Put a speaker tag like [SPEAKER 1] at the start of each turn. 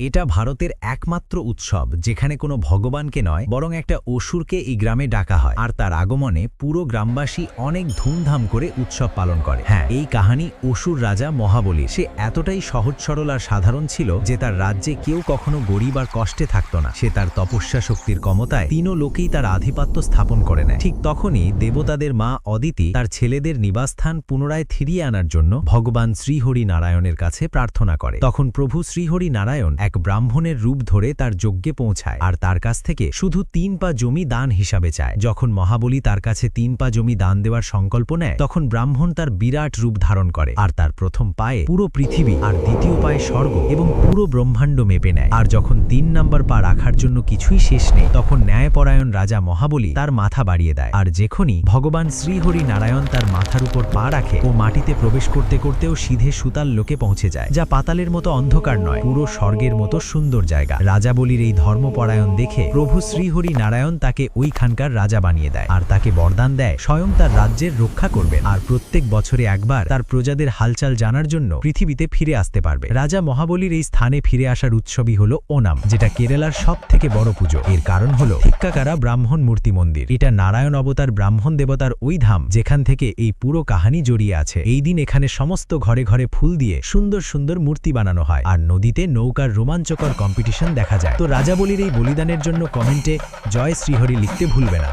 [SPEAKER 1] এটা ভারতের একমাত্র উৎসব যেখানে কোনো ভগবানকে নয় বরং একটা অসুরকে এই গ্রামে ডাকা হয়, আর তার আগমনে পুরো গ্রামবাসী অনেক ধুমধাম করে উৎসব পালন করে। হ্যাঁ, এই কাহিনী অসুর রাজা মহাবলীর। সে এতটাই সহজ সরল আর সাধারণ ছিল যে তার রাজ্যে কেউ কখনো গরিব আর কষ্টে থাকত না। সে তার তপস্যা শক্তির ক্ষমতায় তিনও লোকেই তার আধিপত্য স্থাপন করে নেয়। ঠিক তখনই দেবতাদের মা অদিতি তার ছেলেদের নিবাসস্থান পুনরায় ফিরিয়ে আনার জন্য ভগবান শ্রীহরি নারায়ণের কাছে প্রার্থনা করে। তখন প্রভু শ্রীহরি নারায়ণ এক ব্রাহ্মণের রূপ ধরে তার যজ্ঞে পৌঁছায় আর তার কাছ থেকে শুধু 3 পা জমি দান হিসাবে চায়। যখন মহাবলী তার কাছে 3 পা জমি দান দেওয়ার সংকল্প নেয়, তখন ব্রাহ্মণ তার বিরাট রূপ ধারণ করে আর তার প্রথম পায়ে পুরো পৃথিবী আর দ্বিতীয় পায়ে স্বর্গ এবং পুরো ব্রহ্মাণ্ড মেপে নেয়। আর যখন 3 নাম্বার পা রাখার জন্য কিছুই শেষ নেই, তখন ন্যায়পরায়ণ রাজা মহাবলী তার মাথা বাড়িয়ে দেয়। আর যেখনই ভগবান শ্রীহরি নারায়ণ তার মাথার উপর পা রাখে, ও মাটিতে প্রবেশ করতে করতেও সিধে সুতাল লোকে পৌঁছে যায়, যা পাতালের মতো অন্ধকার নয়, পুরো স্বর্গের মতো সুন্দর জায়গা। রাজা বলির এই ধর্মপরায়ণ দেখে প্রভু শ্রীহরি নারায়ণ তাকে ওইখানকার রাজা বানিয়ে দেয় আর তাকে বরদান দেয় স্বয়ং তার রাজ্যের রক্ষা করবে, আর প্রত্যেক বছরে একবার তার প্রজাদের হালচাল জানার জন্য পৃথিবীতে ফিরে আসতে পারবে। রাজা মহাবলীর এই স্থানে ফিরে আসার উৎসবই হলো ওনাম, যেটা কেরালার সবথেকে বড় পুজো। এর কারণ হলো থিক্কাকারা ব্রাহ্মণ মূর্তি মন্দির। এটা নারায়ণ অবতার ব্রাহ্মণ দেবতার ওই ধাম যেখান থেকে এই পুরো কাহিনী জড়িয়ে আছে। এই দিন এখানে সমস্ত ঘরে ঘরে ফুল দিয়ে সুন্দর সুন্দর মূর্তি বানানো হয় আর নদীতে নৌকার রোমাঞ্চকর কম্পিটিশন দেখা যায়। তো রাজা বলির এই বলিদানের জন্য কমেন্টে জয় শ্রীহরি লিখতে ভুলবে না।